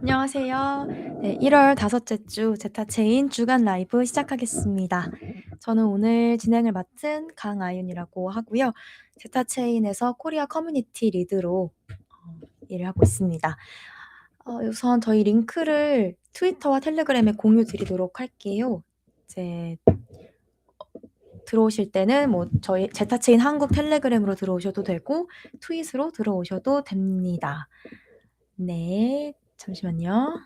안녕하세요. 네, 1월 다섯째 주 제타체인 주간 라이브 시작하겠습니다. 저는 오늘 진행을 맡은 강아윤이라고 하고요. 제타체인에서 코리아 커뮤니티 리드로 일을 하고 있습니다. 우선 저희 링크를 트위터와 텔레그램에 공유 드리도록 할게요. 이제 들어오실 때는 뭐 저희 제타체인 한국 텔레그램으로 들어오셔도 되고 트윗으로 들어오셔도 됩니다. 네, 잠시만요.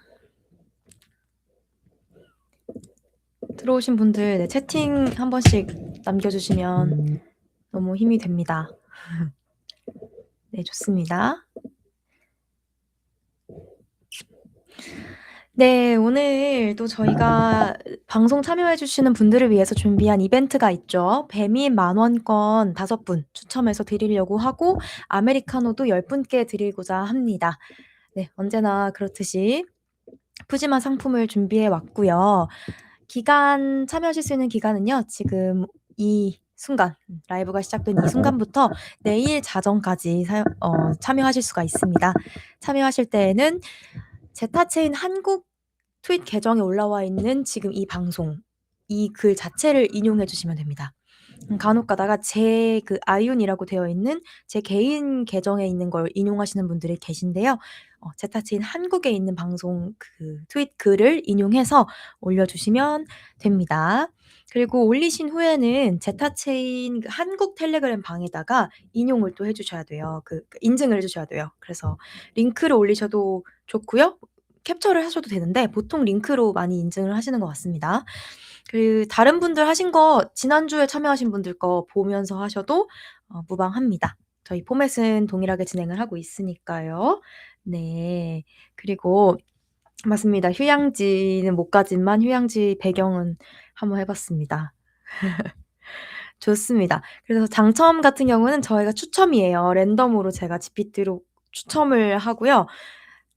들어오신 분들 채팅 한 번씩 남겨주시면 너무 힘이 됩니다. 네, 좋습니다. 네, 오늘 또 저희가 방송 참여해 주시는 분들을 위해서 준비한 이벤트가 있죠. 배민 만원권 5분 추첨해서 드리려고 하고 아메리카노도 10분께 드리고자 합니다. 네, 언제나 그렇듯이 푸짐한 상품을 준비해 왔고요. 기간 참여하실 수 있는 기간은요. 지금 이 순간 라이브가 시작된 이 순간부터 내일 자정까지 참여하실 수가 있습니다. 참여하실 때에는 제타체인 한국 트윗 계정에 올라와 있는 지금 이 방송 이 글 자체를 인용해 주시면 됩니다. 간혹 가다가 제 그 아이윤이라고 되어 있는 제 개인 계정에 있는 걸 인용하시는 분들이 계신데요. 제타체인 한국에 있는 방송 그 트윗 글을 인용해서 올려주시면 됩니다. 그리고 올리신 후에는 제타체인 한국 텔레그램 방에다가 인용을 또 해주셔야 돼요. 인증을 해주셔야 돼요. 그래서 링크를 올리셔도 좋고요. 캡처를 하셔도 되는데 보통 링크로 많이 인증을 하시는 것 같습니다. 다른 분들 하신 거 지난주에 참여하신 분들 거 보면서 하셔도 무방합니다. 저희 포맷은 동일하게 진행을 하고 있으니까요. 네. 그리고 맞습니다. 휴양지는 못 가지만 휴양지 배경은 한번 해 봤습니다. 좋습니다. 그래서 당첨 같은 경우는 저희가 추첨이에요. 랜덤으로 제가 GPT로 추첨을 하고요.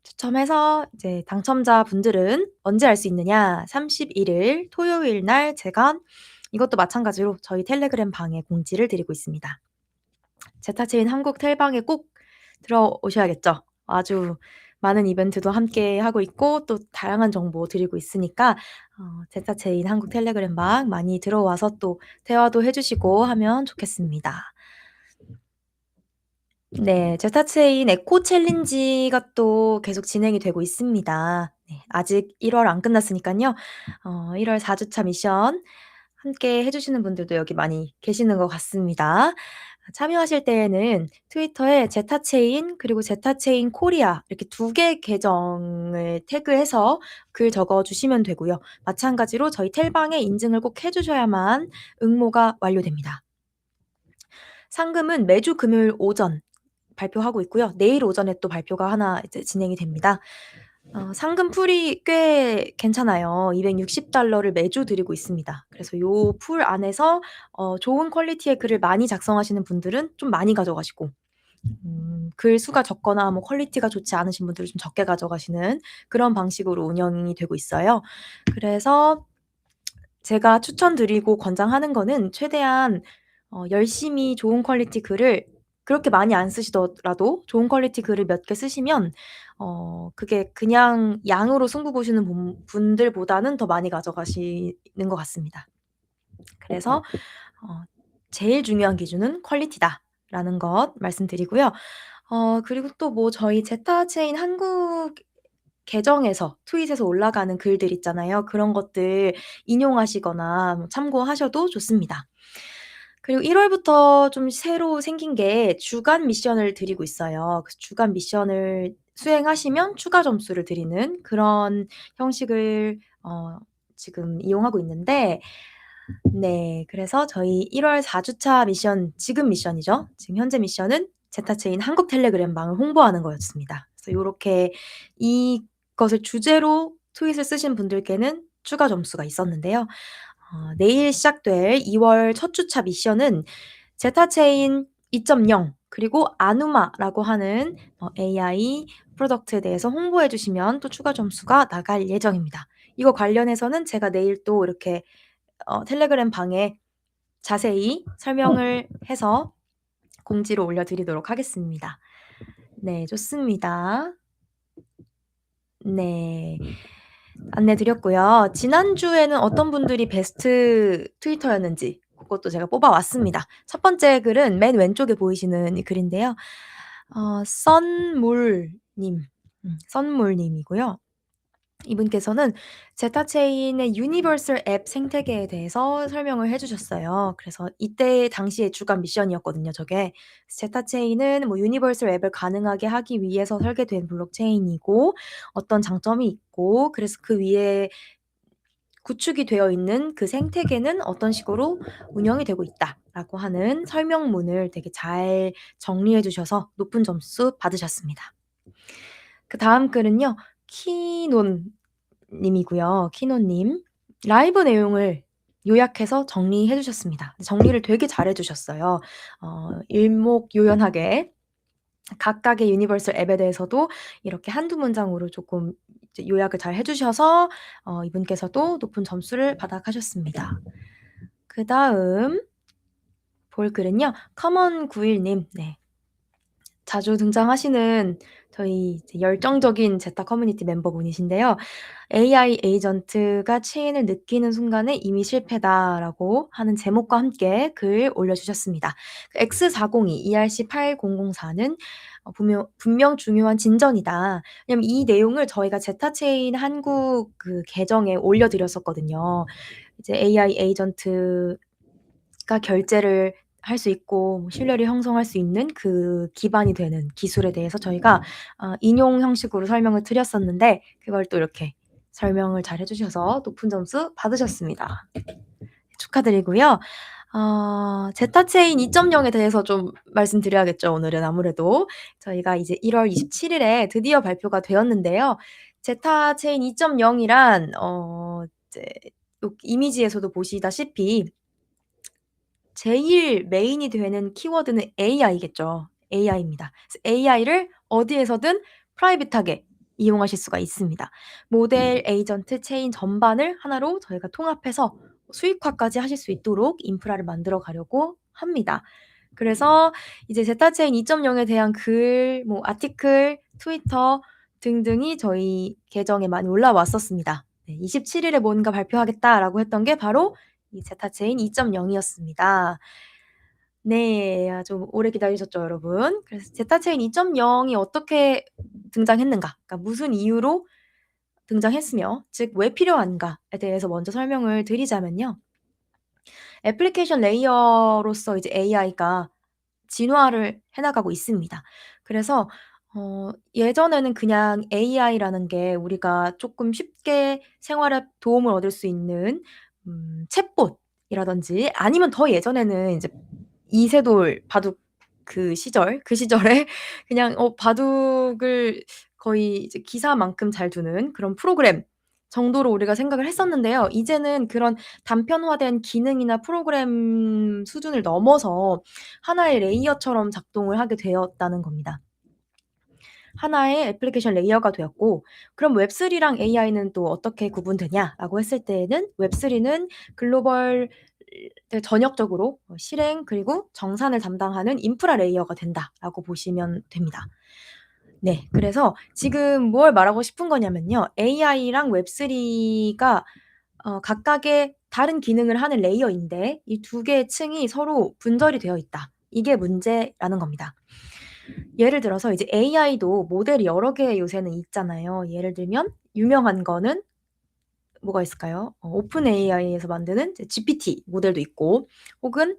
추첨해서 이제 당첨자분들은 언제 알 수 있느냐? 31일 토요일 날 제가 이것도 마찬가지로 저희 텔레그램 방에 공지를 드리고 있습니다. 제타체인 한국 텔방에 꼭 들어오셔야겠죠. 아주 많은 이벤트도 함께 하고 있고 또 다양한 정보 드리고 있으니까 제타체인 한국 텔레그램 방 많이 들어와서 또 대화도 해 주시고 하면 좋겠습니다. 네. 제타체인 에코 챌린지가 또 계속 진행이 되고 있습니다. 네. 아직 1월 안 끝났으니깐요. 1월 4 주차 미션 함께 해 주시는 분들도 여기 많이 계시는 것 같습니다. 참여하실 때에는 트위터에 제타체인 그리고 제타체인 코리아 이렇게 2개 계정을 태그해서 글 적어 주시면 되고요. 마찬가지로 저희 텔방에 인증을 꼭 해 주셔야만 응모가 완료됩니다. 상금은 매주 금요일 오전 발표하고 있고요. 내일 오전에 또 발표가 하나 이제 진행이 됩니다. 상금 풀이 꽤 괜찮아요. $260를 매주 드리고 있습니다. 그래서 요 풀 안에서 좋은 퀄리티의 글을 많이 작성하시는 분들은 좀 많이 가져가시고 글 수가 적거나 뭐 퀄리티가 좋지 않으신 분들은 좀 적게 가져가시는 그런 방식으로 운영이 되고 있어요. 그래서 제가 추천드리고 권장하는 거는 최대한 열심히 좋은 퀄리티 글을 그렇게 많이 안 쓰시더라도 좋은 퀄리티 글을 몇 개 쓰시면 그게 그냥 양으로 승부 보시는 분들보다는 더 많이 가져가시는 것 같습니다. 그래서 제일 중요한 기준은 퀄리티다라는 것 말씀드리고요. 그리고 또 뭐 저희 제타체인 한국 계정에서 트윗에서 올라가는 글들 있잖아요. 그런 것들 인용하시거나 뭐 참고하셔도 좋습니다. 그리고 1 월부터 좀 새로 생긴 게 주간 미션을 드리고 있어요. 그래서 주간 미션을 수행하시면 추가 점수를 드리는 그런 형식을 지금 이용하고 있는데 네, 그래서 저희 1월 4 주차 미션 지금 미션이죠. 지금 현재 미션은 제타체인 한국 텔레그램 방을 홍보하는 거였습니다. 그래서 요렇게 이것을 주제로 트윗을 쓰신 분들께는 추가 점수가 있었는데요. 내일 시작될 2월 첫 주차 미션은 제타체인 2.0 그리고 아누마라고 하는 AI 프로덕트에 대해서 홍보해 주시면 또 추가 점수가 나갈 예정입니다. 이거 관련해서는 제가 내일 또 이렇게 텔레그램 방에 자세히 설명을 해서 공지로 올려 드리도록 하겠습니다. 네, 좋습니다. 네. 안내 드렸고요. 지난주에는 어떤 분들이 베스트 트위터였는지 그것도 제가 뽑아 왔습니다. 첫 번째 글은 맨 왼쪽에 보이시는 이 글인데요. 썬물님, 썬물님이고요. 이분께서는 제타체인의 유니버설 앱 생태계에 대해서 설명을 해 주셨어요. 그래서 이때 당시의 주간 미션이었거든요, 저게. 제타체인은 뭐 유니버설 앱을 가능하게 하기 위해서 설계된 블록체인이고 어떤 장점이 있고 그래서 그 위에 구축이 되어 있는 그 생태계는 어떤 식으로 운영이 되고 있다라고 하는 설명문을 되게 잘 정리해 주셔서 높은 점수 받으셨습니다. 그다음 글은요. 키논 님이고요. 키노님. 라이브 내용을 요약해서 정리해 주셨습니다. 정리를 되게 잘해 주셨어요. 일목요연하게 각각의 유니버설 앱에 대해서도 이렇게 한두 문장으로 조금 이제 요약을 잘 해 주셔서 이분께서도 높은 점수를 받아가셨습니다. 그다음 볼 글은요. 커먼91님. 네. 자주 등장하시는 저희 이제 열정적인 제타 커뮤니티 멤버분이신데요. "AI 에이전트가 체인을 느끼는 순간에 이미 실패다."라고 하는 제목과 함께 글 올려주셨습니다. 그 X402 ERC8004는 분명 중요한 진전이다. 왜냐면 이 내용을 저희가 제타 체인 한국 그 계정에 올려 드렸었거든요. 이제 AI 에이전트가 결제를 할 수 있고 뭐 신뢰를 형성할 수 있는 그 기반이 되는 기술에 대해서 저희가 인용 형식으로 설명을 드렸었는데 그걸 또 이렇게 설명을 잘 해 주셔서 높은 점수 받으셨습니다. 축하드리고요. 제타체인 2.0에 대해서 좀 말씀드려야겠죠, 오늘은 아무래도. 저희가 이제 1월 27 일에 드디어 발표가 되었는데요. 제타체인 2.0이란 이제 요 이미지에서도 보시다시피 제일 메인이 되는 키워드는 AI겠죠. AI입니다. 그래서 AI를 어디에서든 프라이빗하게 이용하실 수가 있습니다. 모델, 에이전트, 체인 전반을 하나로 저희가 통합해서 수익화까지 하실 수 있도록 인프라를 만들어 가려고 합니다. 그래서 이제 제타체인 2.0에 대한 글, 뭐 아티클, 트위터 등등이 저희 계정에 많이 올라왔었습니다. 네, 27 일에 뭔가 발표하겠다라고 했던 게 바로 이 제타체인 2.0이었습니다. 네. 아주 오래 기다리셨죠, 여러분. 그래서 제타체인 2.0이 어떻게 등장했는가, 그러니까 무슨 이유로 등장했으며 즉 왜 필요한가에 대해서 먼저 설명을 드리자면요. 애플리케이션 레이어로서 이제 AI가 진화를 해 나가고 있습니다. 그래서 예전에는 그냥 AI라는 게 우리가 쪼끔 쉽게 생활에 도움을 얻을 수 있는 챗봇이라든지 아니면 더 예전에는 이제 이세돌 바둑 그 시절에 그냥 바둑을 거의 이제 기사만큼 잘 두는 그런 프로그램 정도로 우리가 생각을 했었는데요. 이제는 그런 단편화된 기능이나 프로그램 수준을 넘어서 하나의 레이어처럼 작동을 하게 되었다는 겁니다. 하나의 애플리케이션 레이어가 되었고 그럼 웹3랑 AI는 또 어떻게 구분되냐라고 했을 때에는 웹3는 글로벌 전역적으로 실행 그리고 정산을 담당하는 인프라 레이어가 된다라고 보시면 됩니다. 네. 그래서 지금 뭘 말하고 싶은 거냐면요. AI랑 웹3가 각각의 다른 기능을 하는 레이어인데 이 두 개의 층이 서로 분절이 되어 있다. 이게 문제라는 겁니다. 예를 들어서 이제 AI도 모델이 여러 개 요새는 있잖아요. 예를 들면 유명한 거는 뭐가 있을까요? 오픈 AI에서 만드는 이제 GPT 모델도 있고 혹은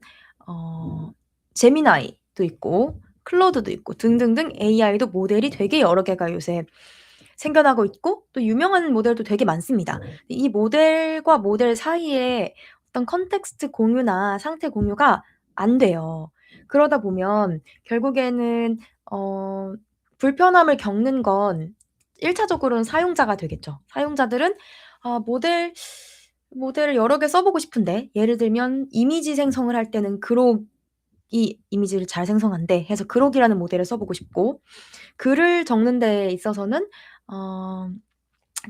제미나이도 있고 클로드도 있고 등등등 AI도 모델이 되게 여러 개가 요새 생겨나고 있고 또 유명한 모델도 되게 많습니다. 이 모델과 모델 사이에 어떤 컨텍스트 공유나 상태 공유가 안 돼요. 그러다 보면 결국에는 불편함을 겪는 건 1 차적으로는 사용자가 되겠죠. 사용자들은 모델을 여러 개 써 보고 싶은데 예를 들면 이미지 생성을 할 때는 그록이 이미지를 잘 생성한대 해서 그록이라는 모델을 써 보고 싶고 글을 적는 데 있어서는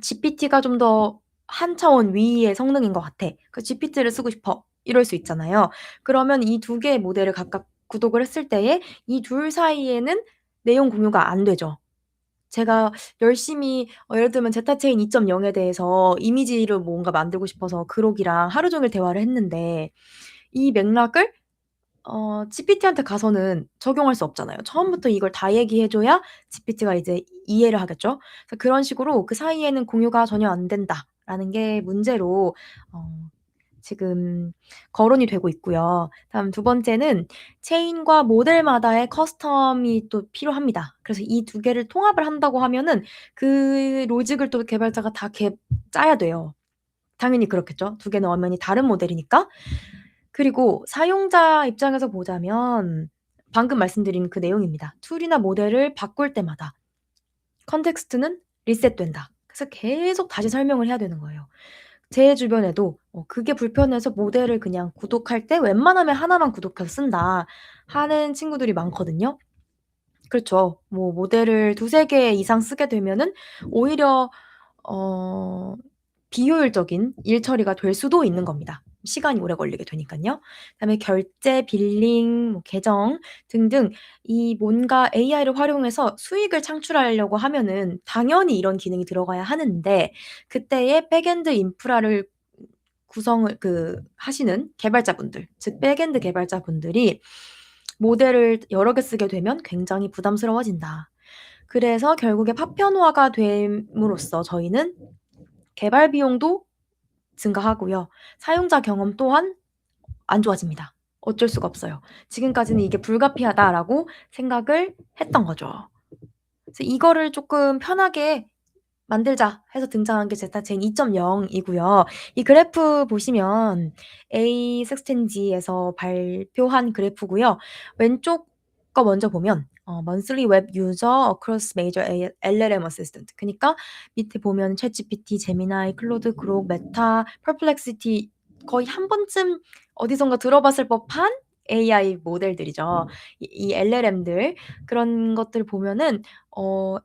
GPT가 좀 더 한 차원 위의 성능인 것 같아. 그 GPT를 쓰고 싶어. 이럴 수 있잖아요. 그러면 이 두 개의 모델을 각각 구독을 했을 때에 이 둘 사이에는 내용 공유가 안 되죠. 제가 열심히 예를 들면 제타체인 2.0에 대해서 이미지를 뭔가 만들고 싶어서 그록이랑 하루 종일 대화를 했는데 이 맥락을 GPT한테 가서는 적용할 수 없잖아요. 처음부터 이걸 다 얘기해 줘야 GPT가 이제 이해를 하겠죠. 그래서 그런 식으로 그 사이에는 공유가 전혀 안 된다라는 게 문제로 지금 거론이 되고 있고요. 다음 두 번째는 체인과 모델마다의 커스텀이 또 필요합니다. 그래서 이 두 개를 통합을 한다고 하면은 그 로직을 또 개발자가 다 짜야 돼요. 당연히 그렇겠죠. 두 개는 엄연히 다른 모델이니까. 그리고 사용자 입장에서 보자면 방금 말씀드린 그 내용입니다. 툴이나 모델을 바꿀 때마다 컨텍스트는 리셋된다. 그래서 계속 다시 설명을 해야 되는 거예요. 제 주변에도 그게 불편해서 모델을 그냥 구독할 때 웬만하면 하나만 구독해서 쓴다 하는 친구들이 많거든요. 그렇죠. 뭐 모델을 2-3개 이상 쓰게 되면은 오히려 어 비효율적인 일 처리가 될 수도 있는 겁니다. 시간이 오래 걸리게 되니깐요. 그다음에 결제, 빌링, 뭐 계정 등등 이 뭔가 AI를 활용해서 수익을 창출하려고 하면은 당연히 이런 기능이 들어가야 하는데 그때의 백엔드 인프라를 구성을 하시는 개발자분들, 즉 백엔드 개발자분들이 모델을 여러 개 쓰게 되면 굉장히 부담스러워진다. 그래서 결국에 파편화가 됨으로써 저희는 개발 비용도 증가하고요. 사용자 경험 또한 안 좋아집니다. 어쩔 수가 없어요. 지금까지는 이게 불가피하다라고 생각을 했던 거죠. 그래서 이거를 조금 편하게 만들자 해서 등장한 게 제타체인 2.0 이고요. 이 그래프 보시면 A16G에서 발표한 그래프고요. 왼쪽 거 먼저 보면 monthly web user across major LLM assistant. 그니까 밑에 보면 챗GPT, 제미나이, 클로드, 그록, 메타, 퍼플렉시티 거의 한 번쯤 어디선가 들어봤을 법한 AI 모델들이죠. 이 LLM들 그런 것들 보면은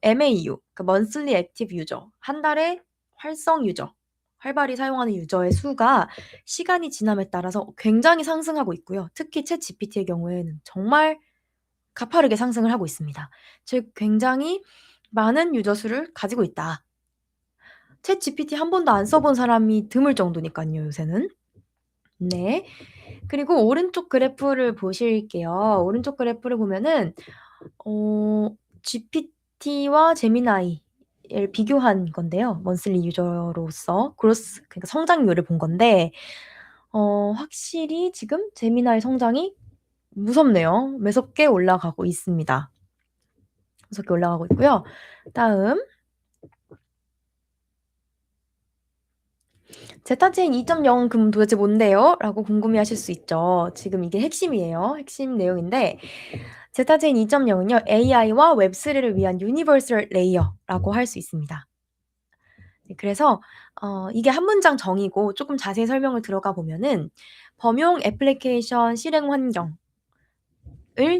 MAU 그 monthly active user 한 달에 활성 유저, 활발히 사용하는 유저의 수가 시간이 지남에 따라서 굉장히 상승하고 있고요. 특히 챗GPT의 경우에는 정말 가파르게 상승을 하고 있습니다. 즉 굉장히 많은 유저 수를 가지고 있다. 챗GPT 한 번도 안 써본 사람이 드물 정도니깐요, 요새는. 네. 그리고 오른쪽 그래프를 보실게요. 오른쪽 그래프를 보면은 GPT와 제미나이를 비교한 건데요. 먼슬리 유저로서 그로스 그러니까 성장률을 본 건데 확실히 지금 제미나이 성장이 무섭네요. 매섭게 올라가고 있습니다. 무섭게 올라가고 있고요. 다음 제타체인 2.0 그럼 도대체 뭔데요? 라고 궁금해하실 수 있죠. 지금 이게 핵심이에요. 핵심 내용인데 제타체인 2.0은요. AI와 웹3를 위한 유니버설 레이어라고 할 수 있습니다. 네, 그래서 이게 한 문장 정의고 조금 자세히 설명을 들어가 보면은 범용 애플리케이션 실행 환경을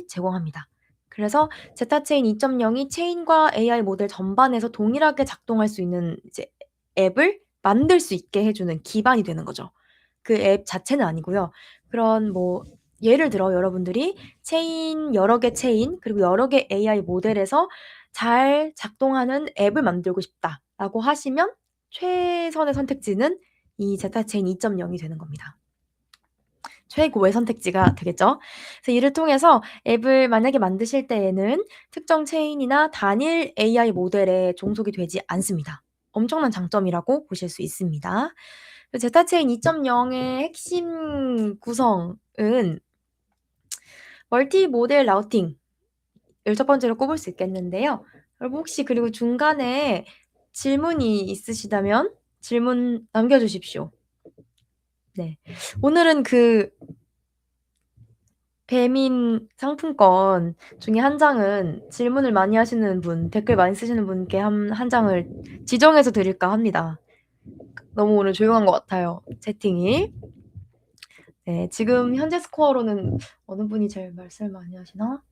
제공합니다. 그래서 제타체인 2.0이 체인과 AI 모델 전반에서 동일하게 작동할 수 있는 이제 앱을 만들 수 있게 해 주는 기반이 되는 거죠. 그 앱 자체는 아니고요. 그런 뭐 예를 들어 여러분들이 체인 여러 개 체인 그리고 여러 개 AI 모델에서 잘 작동하는 앱을 만들고 싶다라고 하시면 최선의 선택지는 이 제타체인 2.0이 되는 겁니다. 최고의 선택지가 되겠죠. 그래서 이를 통해서 앱을 만약에 만드실 때에는 특정 체인이나 단일 AI 모델에 종속이 되지 않습니다. 엄청난 장점이라고 보실 수 있습니다. 제타체인 2.0의 핵심 구성은 멀티 모델 라우팅을 첫 번째로 꼽을 수 있겠는데요. 여러분 혹시 그리고 중간에 질문이 있으시다면 질문 남겨주십시오. 네. 오늘은 배민 상품권 중에 한 장은 질문을 많이 하시는 분, 댓글 많이 쓰시는 분께 한 장을 지정해서 드릴까 합니다. 너무 오늘 조용한 것 같아요, 채팅이. 네, 지금 현재 스코어로는 어느 분이 제일 말씀을 많이 하시나?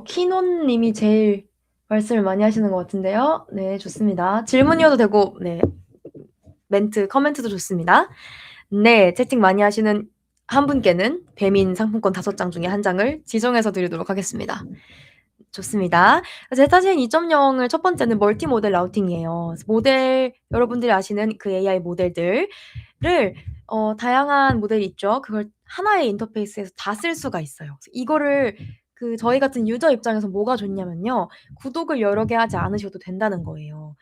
키논 님이 제일 말씀을 많이 하시는 것 같은데요. 네, 좋습니다. 질문이어도 되고, 네, 멘트, 커멘트도 좋습니다. 네, 채팅 많이 하시는 한 분께는 배민 상품권 5장 중에 1장을 지정해서 드리도록 하겠습니다. 좋습니다. 제타제인 2.0을 첫 번째는 멀티 모델 라우팅이에요. 모델 여러분들이 아시는 그 AI 모델들을 다양한 모델이 있죠. 그걸 하나의 인터페이스에서 다 쓸 수가 있어요. 이거를 저희 같은 유저 입장에서 뭐가 좋냐면요. 구독을 여러 개 하지 않으셔도 된다는 거예요.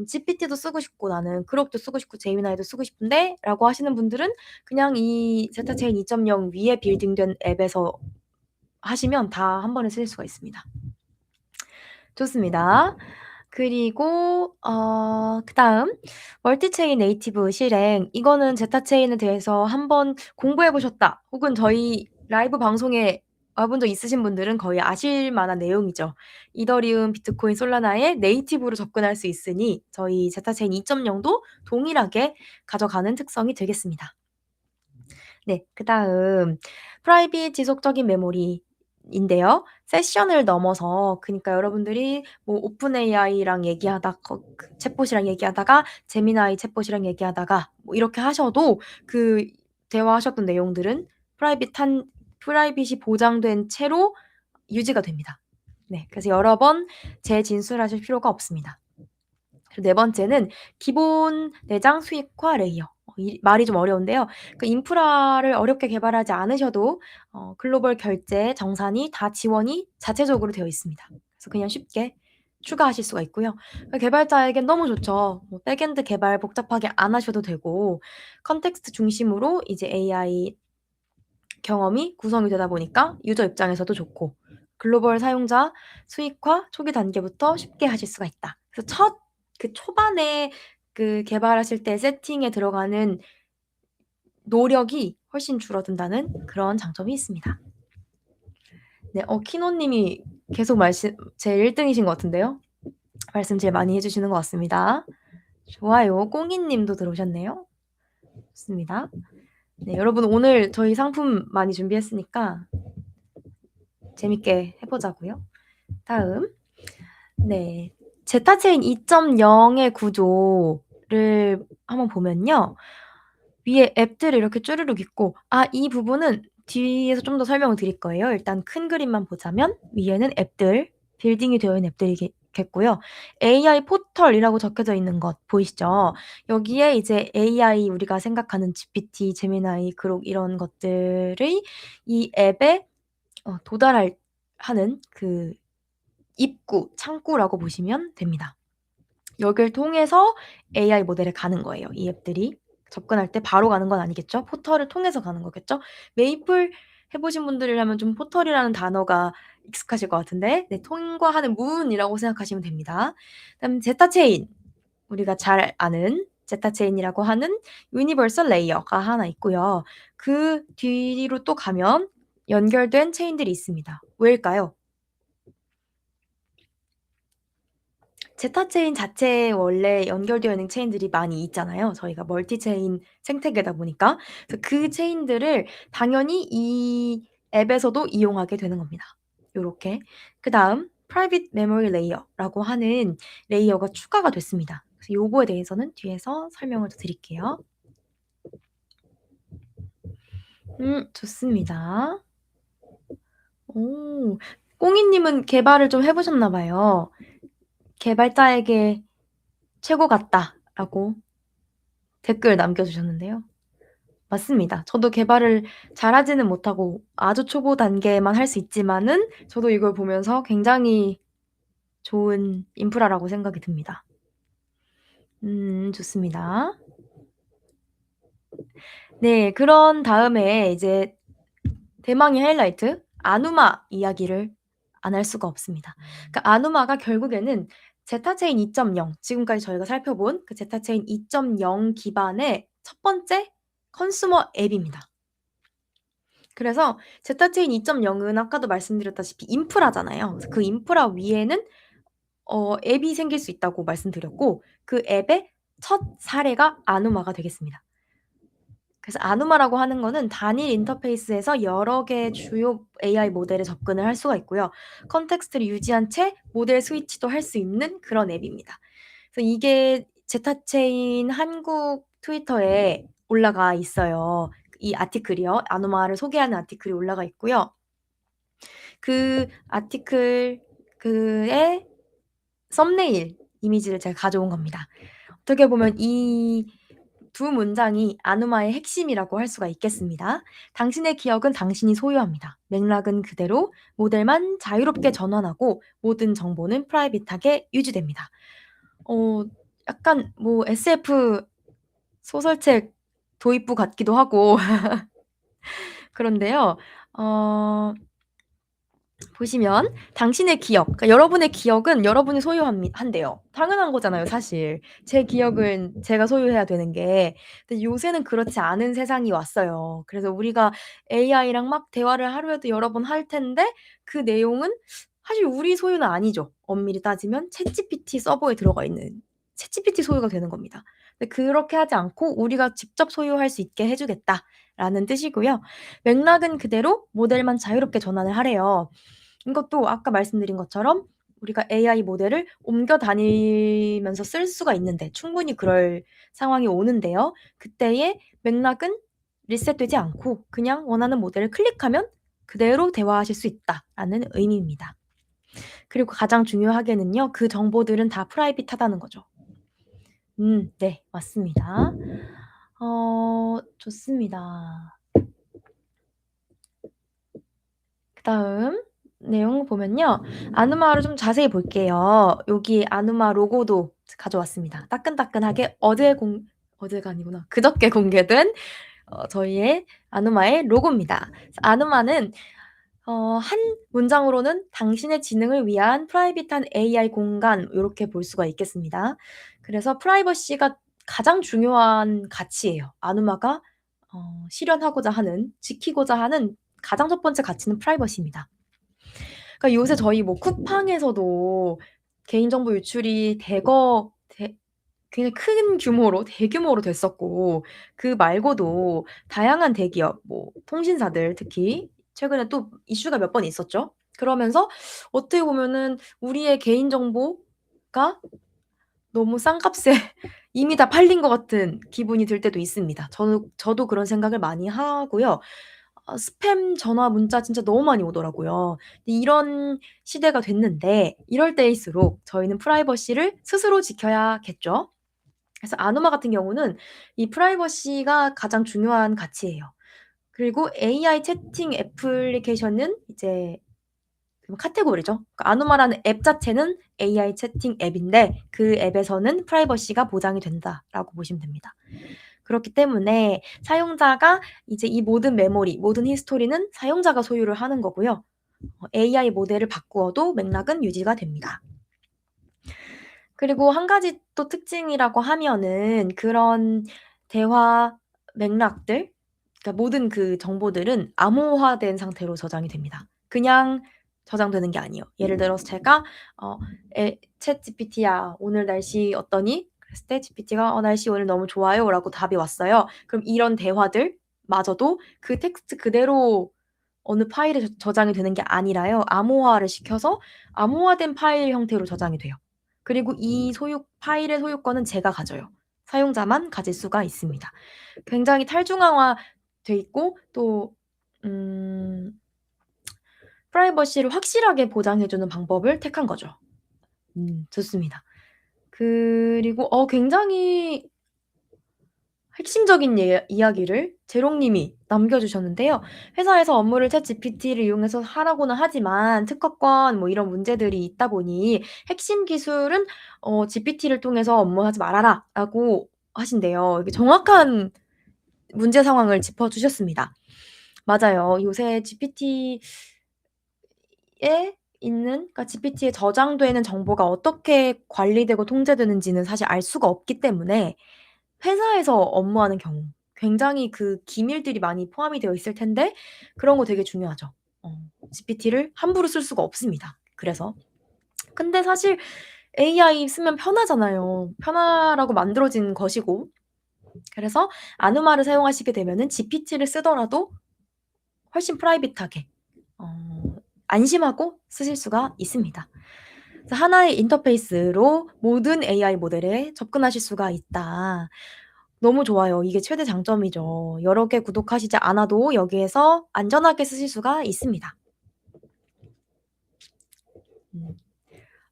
GPT도 쓰고 싶고 나는 그록도 쓰고 싶고 제미나이도 쓰고 싶은데 라고 하시는 분들은 그냥 이 제타체인 2.0 위에 빌딩된 앱에서 하시면 다 한 번에 쓸 수가 있습니다. 좋습니다. 그리고 그다음 멀티체인 네이티브 실행. 이거는 제타체인에 대해서 한번 공부해 보셨다 혹은 저희 라이브 방송에 와본 적 있으신 분들은 거의 아실 만한 내용이죠. 이더리움, 비트코인, 솔라나에 네이티브로 접근할 수 있으니 저희 제타체인 2.0도 동일하게 가져가는 특성이 되겠습니다. 네. 그다음 프라이빗 지속적인 메모리인데요. 세션을 넘어서 그니까 여러분들이 뭐 오픈 AI랑 얘기하다 챗봇이랑 얘기하다가 제미나이 챗봇이랑 얘기하다가 뭐 이렇게 하셔도 그 대화하셨던 내용들은 프라이빗이 보장된 채로 유지가 됩니다. 네. 그래서 여러 번 재진술하실 필요가 없습니다. 그리고 네 번째는 기본 내장 수익화 레이어. 이 말이 좀 어려운데요. 그 인프라를 어렵게 개발하지 않으셔도 글로벌 결제, 정산이 다 지원이 자체적으로 되어 있습니다. 그래서 그냥 쉽게 추가하실 수가 있고요. 개발자에겐 너무 좋죠. 뭐 백엔드 개발 복잡하게 안 하셔도 되고 컨텍스트 중심으로 이제 AI 경험이 구성이 되다 보니까 유저 입장에서도 좋고 글로벌 사용자 수익화 초기 단계부터 쉽게 하실 수가 있다. 그래서 초반에 개발하실 때 세팅에 들어가는 노력이 훨씬 줄어든다는 그런 장점이 있습니다. 네, 키노님이 계속 제 1등이신 것 같은데요. 말씀 제일 많이 해주시는 것 같습니다. 좋아요. 꽁이님도 들어오셨네요. 좋습니다. 네, 여러분 오늘 저희 상품 많이 준비했으니까 재밌게 해보자고요. 다음, 네, 제타체인 2.0의 구조를 한번 보면요. 위에 앱들이 이렇게 쭈루룩 있고 이 부분은 뒤에서 좀 더 설명을 드릴 거예요. 일단 큰 그림만 보자면 위에는 앱들, 빌딩이 되어 있는 앱들이겠고요. AI 포털이라고 적혀져 있는 것 보이시죠? 여기에 이제 AI 우리가 생각하는 GPT, 제미나이, 그록 이런 것들의 이 앱에 하는 그 입구, 창구라고 보시면 됩니다. 여길 통해서 AI 모델에 가는 거예요. 이 앱들이 접근할 때 바로 가는 건 아니겠죠? 포털을 통해서 가는 거겠죠? 메이플 해보신 분들이라면 좀 포털이라는 단어가 익숙하실 것 같은데, 네, 통과하는 문이라고 생각하시면 됩니다. 그다음 제타체인, 우리가 잘 아는 제타체인이라고 하는 유니버설 레이어가 하나 있고요. 그 뒤로 또 가면 연결된 체인들이 있습니다. 왜일까요? 제타체인 자체에 원래 연결되어 있는 체인들이 많이 있잖아요. 저희가 멀티체인 생태계다 보니까. 그래서 그 체인들을 당연히 이 앱에서도 이용하게 되는 겁니다. 요렇게. 그다음 프라이빗 메모리 레이어라고 하는 레이어가 추가가 됐습니다. 그래서 요거에 대해서는 뒤에서 설명을 더 드릴게요. 좋습니다. 오. 꽁이님은 개발을 좀 해보셨나 봐요. 개발자에게 최고 같다라고 댓글 남겨주셨는데요. 맞습니다. 저도 개발을 잘하지는 못하고 아주 초보 단계만 할 수 있지만은 저도 이걸 보면서 굉장히 좋은 인프라라고 생각이 듭니다. 좋습니다. 네, 그런 다음에 이제 대망의 하이라이트 아누마 이야기를 안 할 수가 없습니다. 그러니까 아누마가 결국에는 제타체인 2.0 지금까지 저희가 살펴본 그 제타체인 2.0 기반의 첫 번째 컨슈머 앱입니다. 그래서 제타체인 2.0은 아까도 말씀드렸다시피 인프라잖아요. 그래서 그 인프라 위에는 앱이 생길 수 있다고 말씀드렸고 그 앱의 첫 사례가 아누마가 되겠습니다. 그래서 아누마라고 하는 거는 단일 인터페이스에서 여러 개의 주요 AI 모델에 접근을 할 수가 있고요. 컨텍스트를 유지한 채 모델 스위치도 할 수 있는 그런 앱입니다. 그래서 이게 제타체인 한국 트위터에 올라가 있어요. 이 아티클이요. 아노마를 소개하는 아티클이 올라가 있고요. 그 아티클 그의 썸네일 이미지를 제가 가져온 겁니다. 어떻게 보면 이 두 문장이 아누마의 핵심이라고 할 수가 있겠습니다. 당신의 기억은 당신이 소유합니다. 맥락은 그대로 모델만 자유롭게 전환하고 모든 정보는 프라이빗하게 유지됩니다. 약간 뭐 SF 소설책 도입부 같기도 하고 그런데요. 보시면 당신의 기억, 그러니까 여러분의 기억은 여러분이 소유한대요. 당연한 거잖아요, 사실. 제 기억은 제가 소유해야 되는 게. 근데 요새는 그렇지 않은 세상이 왔어요. 그래서 우리가 AI랑 막 대화를 하루에도 여러 번 할 텐데 그 내용은 사실 우리 소유는 아니죠. 엄밀히 따지면 챗GPT 서버에 들어가 있는 챗GPT 소유가 되는 겁니다. 근데 그렇게 하지 않고 우리가 직접 소유할 수 있게 해 주겠다라는 뜻이고요. 맥락은 그대로 모델만 자유롭게 전환을 하래요. 이것도 아까 말씀드린 것처럼 우리가 AI 모델을 옮겨 다니면서 쓸 수가 있는데 충분히 그럴 상황이 오는데요. 그때의 맥락은 리셋되지 않고 그냥 원하는 모델을 클릭하면 그대로 대화하실 수 있다라는 의미입니다. 그리고 가장 중요하게는요. 그 정보들은 다 프라이빗하다는 거죠. 네. 맞습니다. 좋습니다. 그다음 내용 보면요. 아누마를 좀 자세히 볼게요. 여기 아누마 로고도 가져왔습니다. 따끈따끈하게 어제가 아니구나. 그저께 공개된 저희의 아누마의 로고입니다. 아누마는 한 문장으로는 당신의 지능을 위한 프라이빗한 AI 공간 요렇게 볼 수가 있겠습니다. 그래서 프라이버시가 가장 중요한 가치예요. 아누마가 실현하고자 하는 지키고자 하는 가장 첫 번째 가치는 프라이버시입니다. 그러니까 요새 저희 뭐 쿠팡에서도 개인정보 유출이 굉장히 큰 규모로 대규모로 됐었고 그 말고도 다양한 대기업 뭐 통신사들 특히 최근에 또 이슈가 몇 번 있었죠. 그러면서 어떻게 보면은 우리의 개인정보가 너무 싼 값에 이미 다 팔린 것 같은 기분이 들 때도 있습니다. 저도 그런 생각을 많이 하고요. 스팸 전화 문자 진짜 너무 많이 오더라고요. 이런 시대가 됐는데 이럴 때일수록 저희는 프라이버시를 스스로 지켜야겠죠. 그래서 아노마 같은 경우는 이 프라이버시가 가장 중요한 가치예요. 그리고 AI 채팅 애플리케이션은 이제 카테고리죠. 그러니까 아노마라는 앱 자체는 AI 채팅 앱인데 그 앱에서는 프라이버시가 보장이 된다라고 보시면 됩니다. 그렇기 때문에 사용자가 이제 이 모든 메모리, 모든 히스토리는 사용자가 소유를 하는 거고요. AI 모델을 바꾸어도 맥락은 유지가 됩니다. 그리고 한 가지 또 특징이라고 하면은 그런 대화 맥락들, 그러니까 모든 그 정보들은 암호화된 상태로 저장이 됩니다. 그냥 저장되는 게 아니에요. 예를 들어서 제가 챗GPT야 오늘 날씨 어떠니? 그랬을 때 GPT가 날씨 오늘 너무 좋아요라고 답이 왔어요. 그럼 이런 대화들마저도 그 텍스트 그대로 어느 파일에 저장이 되는 게 아니라요. 암호화를 시켜서 암호화된 파일 형태로 저장이 돼요. 그리고 이 파일의 소유권은 제가 가져요. 사용자만 가질 수가 있습니다. 굉장히 탈중앙화돼 있고 또 프라이버시를 확실하게 보장해 주는 방법을 택한 거죠. 좋습니다. 그리고 굉장히 핵심적인 이야기를 재롱 님이 남겨 주셨는데요. 회사에서 업무를 챗GPT를 이용해서 하라고는 하지만 특허권 뭐 이런 문제들이 있다 보니 핵심 기술은 GPT를 통해서 업무하지 말아라라고 하신대요. 이게 정확한 문제 상황을 짚어 주셨습니다. 맞아요. 요새 GPT에 그러니까 GPT에 저장되는 정보가 어떻게 관리되고 통제되는지는 사실 알 수가 없기 때문에 회사에서 업무하는 경우 굉장히 그 기밀들이 많이 포함이 되어 있을 텐데 그런 거 되게 중요하죠. GPT를 함부로 쓸 수가 없습니다. 그래서. 근데 사실 AI 쓰면 편하잖아요. 편하라고 만들어진 것이고. 그래서 아누마를 사용하시게 되면은 GPT를 쓰더라도 훨씬 프라이빗하게 안심하고 쓰실 수가 있습니다. 그래서 하나의 인터페이스로 모든 AI 모델에 접근하실 수가 있다. 너무 좋아요. 이게 최대 장점이죠. 여러 개 구독하시지 않아도 여기에서 안전하게 쓰실 수가 있습니다. 음.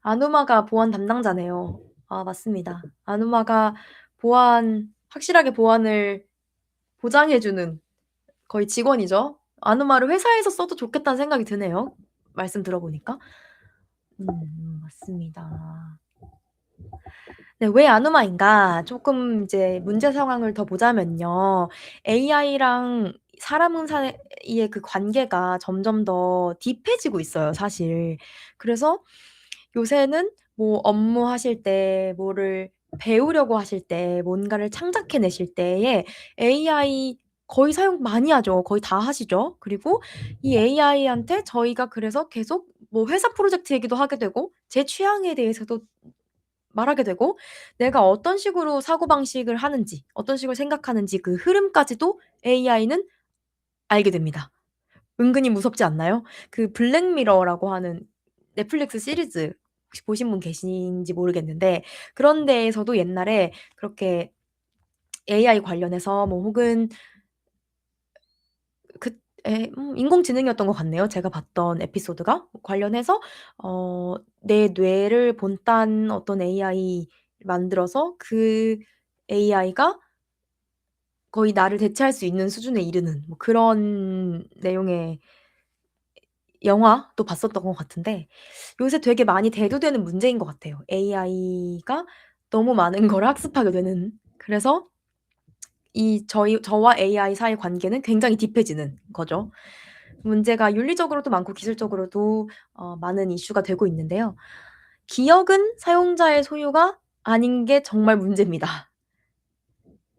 아누마가 보안 담당자네요. 아 맞습니다. 아누마가 확실하게 보안을 보장해 주는 거의 직원이죠. 아누마를 회사에서 써도 좋겠다는 생각이 드네요, 말씀 들어보니까. 맞습니다. 네, 왜 아누마인가? 조금 이제 문제 상황을 더 보자면요. AI랑 사람 사이의 그 관계가 점점 더 딥해지고 있어요, 사실. 그래서 요새는 뭐 업무하실 때 뭐를 배우려고 하실 때 뭔가를 창작해 내실 때에 AI 거의 사용 많이 하죠. 거의 다 하시죠. 그리고 이 AI한테 저희가 그래서 계속 뭐 회사 프로젝트 얘기도 하게 되고 제 취향에 대해서도 말하게 되고 내가 어떤 식으로 사고방식을 하는지 어떤 식으로 생각하는지 그 흐름까지도 AI는 알게 됩니다. 은근히 무섭지 않나요? 그 블랙미러라고 하는 넷플릭스 시리즈 혹시 보신 분 계신지 모르겠는데 그런 데에서도 옛날에 그렇게 AI 관련해서 뭐 혹은 인공지능이었던 것 같네요, 제가 봤던 에피소드가. 관련해서 내 뇌를 본딴 어떤 AI 만들어서 그 AI가 거의 나를 대체할 수 있는 수준에 이르는 뭐 그런 내용의 영화도 봤었던 것 같은데 요새 되게 많이 대두되는 문제인 것 같아요. AI가 너무 많은 걸 학습하게 되는. 그래서 저와 AI 사이의 관계는 굉장히 딥해지는 거죠. 문제가 윤리적으로도 많고 기술적으로도 많은 이슈가 되고 있는데요. 기억은 사용자의 소유가 아닌 게 정말 문제입니다.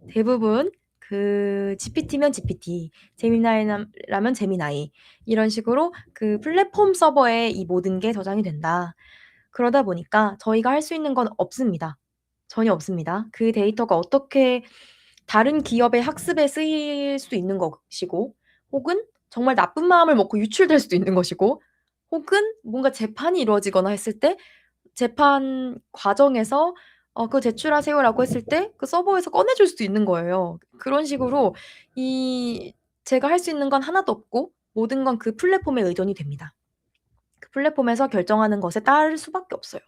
대부분 GPT면 GPT, 제미나이라면 제미나이 이런 식으로 그 플랫폼 서버에 이 모든 게 저장이 된다. 그러다 보니까 저희가 할 수 있는 건 없습니다. 전혀 없습니다. 그 데이터가 어떻게 다른 기업의 학습에 쓰일 수도 있는 것이고 혹은 정말 나쁜 마음을 먹고 유출될 수도 있는 것이고 혹은 뭔가 재판이 이루어지거나 했을 때 재판 과정에서 "그거 제출하세요."라고 했을 때 그 서버에서 꺼내 줄 수도 있는 거예요. 그런 식으로 이 제가 할 수 있는 건 하나도 없고 모든 건 그 플랫폼에 의존이 됩니다. 그 플랫폼에서 결정하는 것에 따를 수밖에 없어요.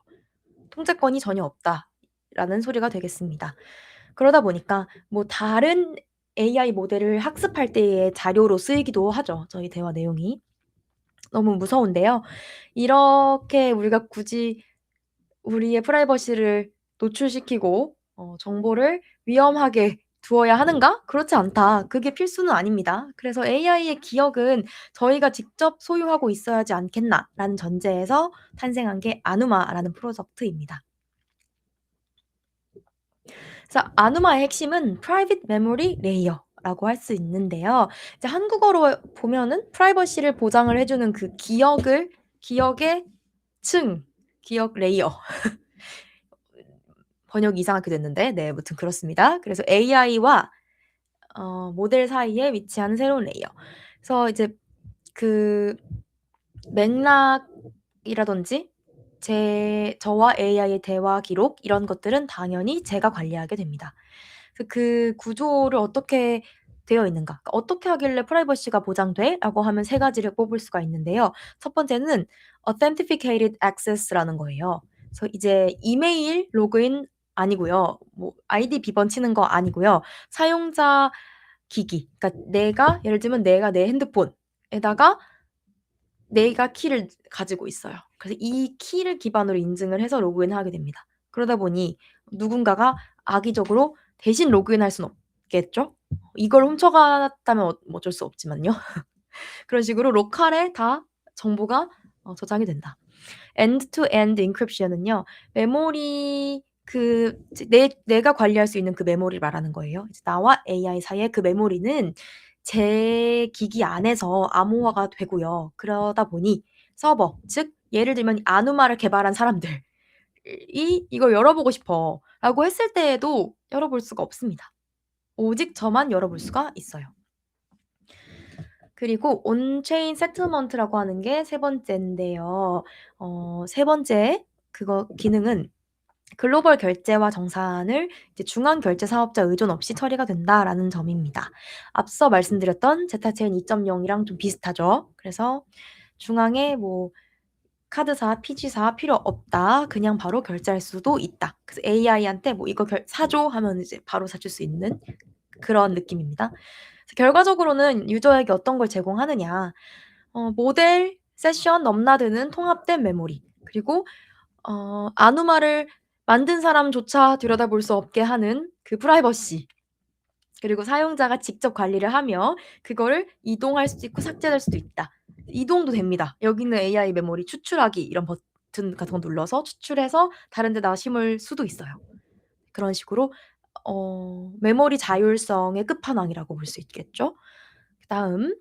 "통제권이 전혀 없다."라는 소리가 되겠습니다. 그러다 보니까 뭐 다른 AI 모델을 학습할 때의 자료로 쓰이기도 하죠, 저희 대화 내용이. 너무 무서운데요. 이렇게 우리가 굳이 우리의 프라이버시를 노출시키고 정보를 위험하게 두어야 하는가? 그렇지 않다. 그게 필수는 아닙니다. 그래서 'AI의 기억은 저희가 직접 소유하고 있어야지 않겠나.'라는 전제에서 탄생한 게 아누마라는 프로젝트입니다. 그래서 아누마의 핵심은 Private Memory Layer라고 할 수 있는데요. 이제 한국어로 보면은 프라이버시를 보장을 해 주는 그 기억의 층, 기억 레이어. 번역이 이상하게 됐는데 네 아무튼 그렇습니다. 그래서 AI와 모델 사이에 위치한 새로운 레이어. 그래서 이제 그 맥락이라든지 저와 AI의 대화 기록 이런 것들은 당연히 제가 관리하게 됩니다. 그래서 그 구조를 어떻게 되어 있는가? 그러니까 '어떻게 하길래 프라이버시가 보장돼?'라고 하면 세 가지를 꼽을 수가 있는데요. 첫 번째는 authenticated access라는 거예요. 그래서 이제 이메일 로그인 아니고요. 뭐 아이디 비번 치는 거 아니고요. 사용자 기기 그러니까 예를 들면 내가 내 핸드폰에다가 내가 키를 가지고 있어요. 그래서 이 키를 기반으로 인증을 해서 로그인하게 됩니다. 그러다 보니 누군가가 악의적으로 대신 로그인할 수는 없겠죠? 이걸 훔쳐갔다면 어쩔 수 없지만요. 그런 식으로 로컬에 다 정보가 저장이 된다. 엔드 투 엔드 인크립션은요. 메모리 내가 관리할 수 있는 그 메모리를 말하는 거예요. 이제 나와 AI 사이의 그 메모리는 제 기기 안에서 암호화가 되고요. 그러다 보니 서버 즉 예를 들면 아누마를 개발한 사람들이 "이걸 열어보고 싶어."라고 했을 때에도 열어볼 수가 없습니다. 오직 저만 열어볼 수가 있어요. 그리고 온체인 세틀먼트라고 하는 게 세 번째인데요. 세 번째 기능은 글로벌 결제와 정산을 이제 중앙 결제 사업자 의존 없이 처리가 된다라는 점입니다. 앞서 말씀드렸던 제타체인 2.0이랑 좀 비슷하죠. 그래서 중앙에 뭐 카드사, 피지사 필요 없다. 그냥 바로 결제할 수도 있다. 그래서 AI한테 뭐 이거 사줘 하면 이제 바로 사줄 수 있는 그런 느낌입니다. 결과적으로는 유저에게 어떤 걸 제공하느냐. 모델, 세션, 넘나드는 통합된 메모리, 그리고 아누마를 만든 사람조차 들여다볼 수 없게 하는 그 프라이버시, 그리고 사용자가 직접 관리를 하며 그거를 이동할 수도 있고 삭제할 수도 있다. 이동도 됩니다. 여기 있는 AI 메모리 추출하기 이런 버튼 같은 거 눌러서 추출해서 다른 데다 심을 수도 있어요. 그런 식으로 메모리 자율성의 끝판왕이라고 볼 수 있겠죠. 그다음,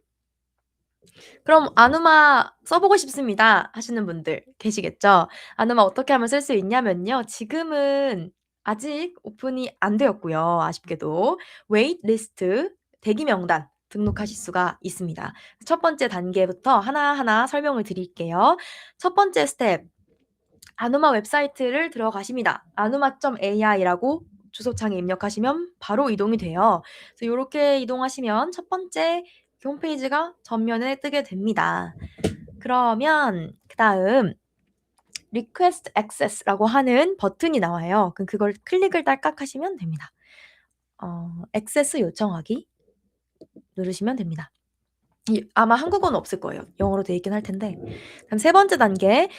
그럼 아누마 써보고 싶습니다 하시는 분들 계시겠죠. 아누마 어떻게 하면 쓸 수 있냐면요. 지금은 아직 오픈이 안 되었고요. 아쉽게도 웨이트 리스트, 대기 명단 등록하실 수가 있습니다. 첫 번째 단계부터 하나하나 설명을 드릴게요. 첫 번째 스텝, 아누마 웹사이트를 들어가십니다. anuma.ai라고 주소창에 입력하시면 바로 이동이 돼요. 그래서 요렇게 이동하시면 첫 번째 홈페이지가 전면에 뜨게 됩니다. 그러면 그다음 Request Access라고 하는 버튼이 나와요. 그럼 그걸 클릭을 딸깍 하시면 됩니다. 액세스 요청하기 누르시면 됩니다. 아마 한국어는 없을 거예요. 영어로 돼 있긴 할 텐데. 그다음 세 번째 단계,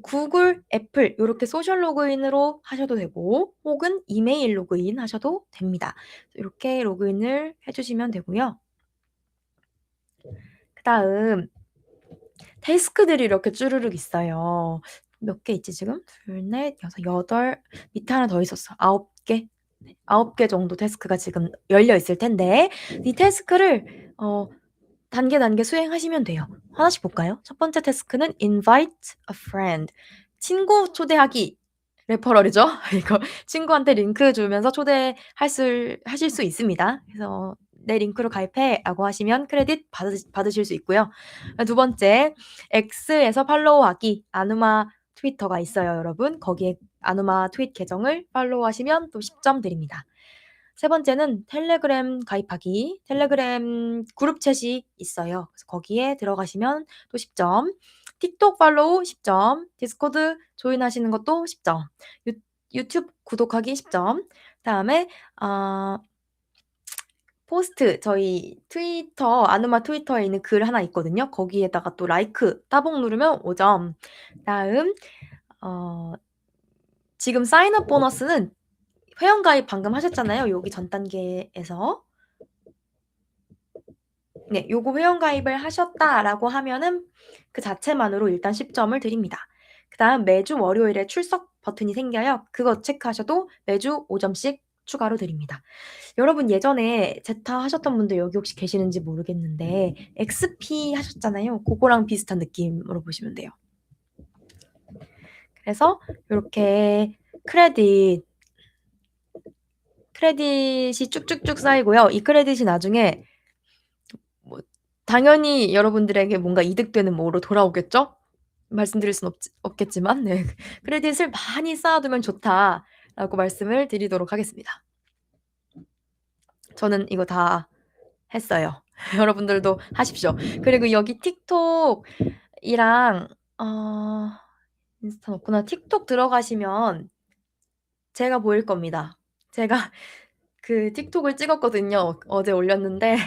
구글, 애플 요렇게 소셜 로그인으로 하셔도 되고 혹은 이메일 로그인 하셔도 됩니다. 이렇게 로그인을 해 주시면 되고요. 그다음 태스크들이 이렇게 쭈르륵 있어요. 몇 개 있지 지금? 둘, 넷, 여섯, 여덟, 밑에 하나 더 있었어. 9개. 9개 정도 태스크가 지금 열려 있을 텐데 이 태스크를 단계 수행하시면 돼요. 하나씩 볼까요? 첫 번째 태스크는 invite a friend. 친구 초대하기. 레퍼럴이죠. 이거 친구한테 링크 주면서 하실 수 있습니다. 그래서 내 링크로 가입해라고 하시면 크레딧 받으실 수 있고요. 두 번째, X에서 팔로우하기. 아누마 트위터가 있어요, 여러분. 거기에 아누마 트윗 계정을 팔로우하시면 또 10점 드립니다. 세 번째는 텔레그램 가입하기. 텔레그램 그룹 챗이 있어요. 그래서 거기에 들어가시면 또 10점. 틱톡 팔로우 10점. 디스코드 조인하시는 것도 10점. 유튜브 구독하기 10점. 그다음에 포스트 저희 트위터 아누마 트위터에 있는 글 하나 있거든요. 거기에다가 또 라이크 따봉 누르면 5점. 다음 지금 사인업 보너스는 회원가입 방금 하셨잖아요. 여기 전 단계에서. 네, 요거 회원가입을 하셨다라고 하면은 그 자체만으로 일단 10점을 드립니다. 그다음 매주 월요일에 출석 버튼이 생겨요. 그거 체크하셔도 매주 5점씩 추가로 드립니다. 여러분 예전에 제타 하셨던 분들 여기 혹시 계시는지 모르겠는데 XP 하셨잖아요. 그거랑 비슷한 느낌으로 보시면 돼요. 그래서 이렇게 크레딧이 쭉쭉쭉 쌓이고요. 이 크레딧이 나중에 뭐 당연히 여러분들에게 뭔가 이득되는 뭐로 돌아오겠죠? 말씀드릴 순 없겠지만 네. 크레딧을 많이 쌓아두면 좋다라고 말씀을 드리도록 하겠습니다. 저는 이거 다 했어요. 여러분들도 하십시오. 그리고 여기 틱톡이랑 인스타는 없구나. 틱톡 들어가시면 제가 보일 겁니다. 제가 그 틱톡을 찍었거든요. 어제 올렸는데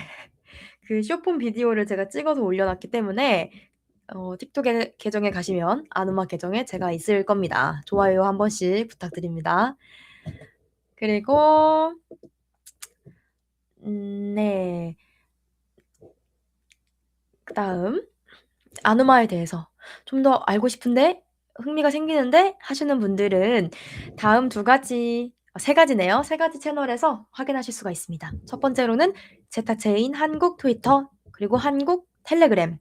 그 쇼폼 비디오를 제가 찍어서 올려놨기 때문에 틱톡 계정에 가시면 아누마 계정에 제가 있을 겁니다. 좋아요 한 번씩 부탁드립니다. 그리고 네. 그다음 아누마에 대해서 좀 더 알고 싶은데 흥미가 생기는데 하시는 분들은 다음 세 가지네요. 세 가지 채널에서 확인하실 수가 있습니다. 첫 번째로는 제타체인 한국 트위터 그리고 한국 텔레그램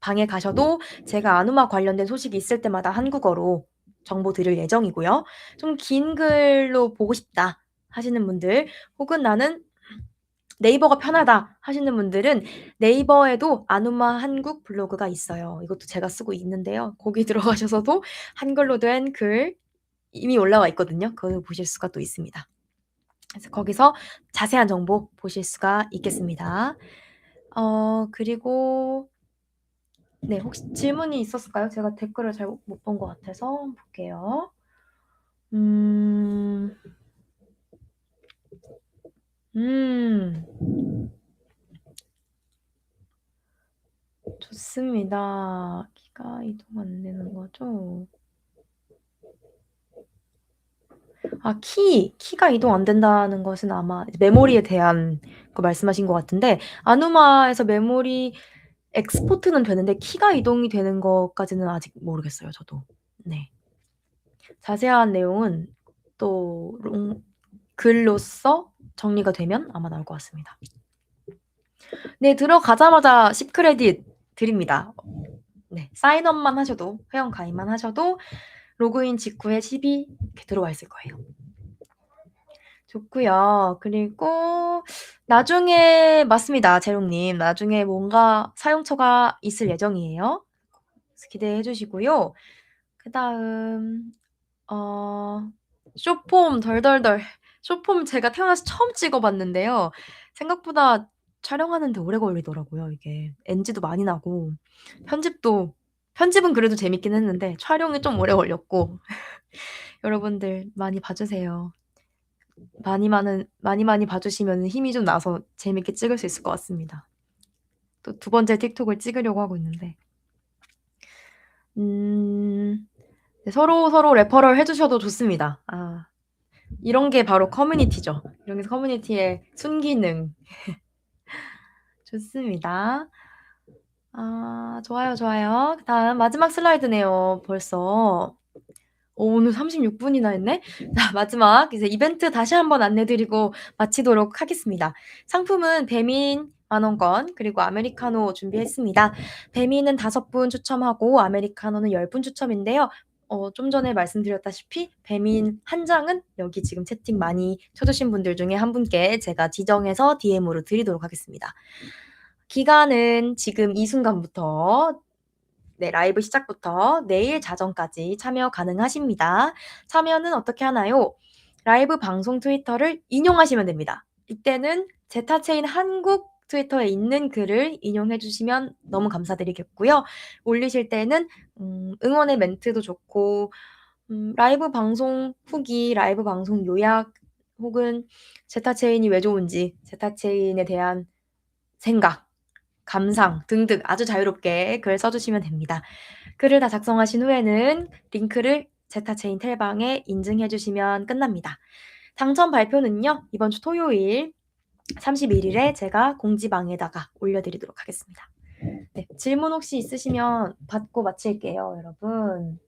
방에 가셔도 제가 아누마 관련된 소식이 있을 때마다 한국어로 정보 드릴 예정이고요. 좀 긴 글로 보고 싶다 하시는 분들 혹은 나는 네이버가 편하다 하시는 분들은 네이버에도 아누마 한국 블로그가 있어요. 이것도 제가 쓰고 있는데요. 거기 들어가셔서도 한글로 된 글 이미 올라와 있거든요. 그거 보실 수가 또 있습니다. 그래서 거기서 자세한 정보 보실 수가 있겠습니다. 그리고 네, 혹시 질문이 있었을까요? 제가 댓글을 잘 못 본 것 같아서 한번 볼게요. 음. 좋습니다. 키가 이동 안 되는 거죠? 키가 이동 안 된다는 것은 아마 메모리에 대한 거 말씀하신 것 같은데, 아누마에서 메모리 엑스포트는 되는데 키가 이동이 되는 것까지는 아직 모르겠어요, 저도. 네. 자세한 내용은 또 글로써 정리가 되면 아마 나올 것 같습니다. 네, 들어가자마자 10크레딧 드립니다. 네, 사인업만 하셔도, 회원 가입만 하셔도 로그인 직후에 10이 이렇게 들어와 있을 거예요. 좋고요. 그리고 나중에 맞습니다, 재롱님. 나중에 뭔가 사용처가 있을 예정이에요. 기대해 주시고요. 그다음 숏폼 덜덜덜. 숏폼 제가 태어나서 처음 찍어봤는데요. 생각보다 촬영하는데 오래 걸리더라고요, 이게. NG도 많이 나고 편집은 그래도 재밌긴 했는데 촬영이 좀 오래 걸렸고 여러분들 많이 봐주세요. 많이 봐주시면 힘이 좀 나서 재밌게 찍을 수 있을 것 같습니다. 또 두 번째 틱톡을 찍으려고 하고 있는데 네, 서로 레퍼럴 해주셔도 좋습니다. 이런 게 바로 커뮤니티죠. 이런 게 커뮤니티의 순기능. 좋습니다. 좋아요. 그다음 마지막 슬라이드네요, 벌써. 오늘 36분이나 했네? 자, 마지막 이제 이벤트 다시 한번 안내드리고 마치도록 하겠습니다. 상품은 배민 만원권 그리고 아메리카노 준비했습니다. 배민은 5분 추첨하고 아메리카노는 10분 추첨인데요. 좀 전에 말씀드렸다시피 배민 한 장은 여기 지금 채팅 많이 쳐주신 분들 중에 한 분께 제가 지정해서 DM으로 드리도록 하겠습니다. 기간은 지금 이 순간부터 네, 라이브 시작부터 내일 자정까지 참여 가능하십니다. 참여는 어떻게 하나요? 라이브 방송 트위터를 인용하시면 됩니다. 이때는 제타체인 한국 트위터에 있는 글을 인용해 주시면 너무 감사드리겠고요. 올리실 때는 응원의 멘트도 좋고 라이브 방송 후기, 라이브 방송 요약 혹은 제타체인이 왜 좋은지, 제타체인에 대한 생각, 감상 등등 아주 자유롭게 글 써주시면 됩니다. 글을 다 작성하신 후에는 링크를 제타체인 텔방에 인증해 주시면 끝납니다. 당첨 발표는요, 이번 주 토요일 31일에 제가 공지방에다가 올려드리도록 하겠습니다. 네, 질문 혹시 있으시면 받고 마칠게요, 여러분.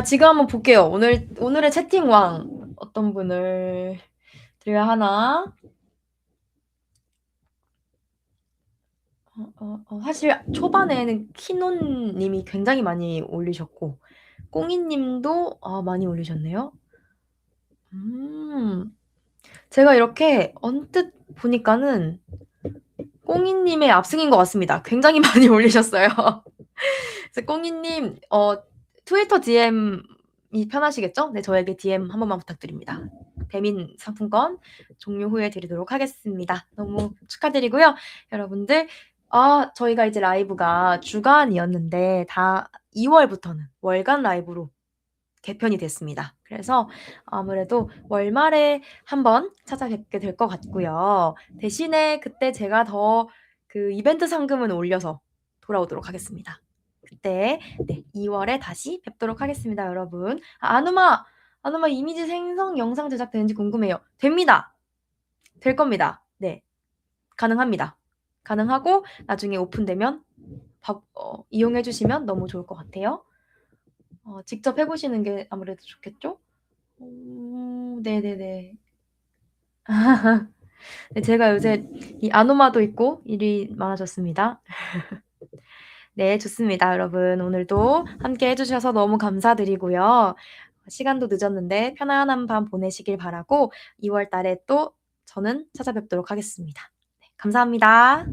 지금 한번 볼게요. 오늘의 채팅왕 어떤 분을 드려야 하나? 사실 초반에는 키노님이 굉장히 많이 올리셨고 꽁이님도 많이 올리셨네요. 제가 이렇게 언뜻 보니까는 꽁이님의 압승인 것 같습니다. 굉장히 많이 올리셨어요. 그래서 꽁이님 트위터 DM이 편하시겠죠? 네, 저에게 DM 한 번만 부탁드립니다. 배민 상품권 종료 후에 드리도록 하겠습니다. 너무 축하드리고요. 여러분들 저희가 이제 라이브가 주간이었는데 다 2월부터는 월간 라이브로 개편이 됐습니다. 그래서 아무래도 월말에 한번 찾아뵙게 될 것 같고요. 대신에 그때 제가 더 그 이벤트 상금은 올려서 돌아오도록 하겠습니다. 그때 2월에 다시 뵙도록 하겠습니다, 여러분. 아누마 이미지 생성 영상 제작되는지 궁금해요. 됩니다. 될 겁니다. 네, 가능합니다. 가능하고 나중에 오픈되면 이용해 주시면 너무 좋을 것 같아요. 직접 해보시는 게 아무래도 좋겠죠? 네네네. 네, 제가 요새 이 아노마도 있고 일이 많아졌습니다. 네, 좋습니다, 여러분. 오늘도 함께 해주셔서 너무 감사드리고요. 시간도 늦었는데 편안한 밤 보내시길 바라고 2월 달에 또 저는 찾아뵙도록 하겠습니다. 네, 감사합니다.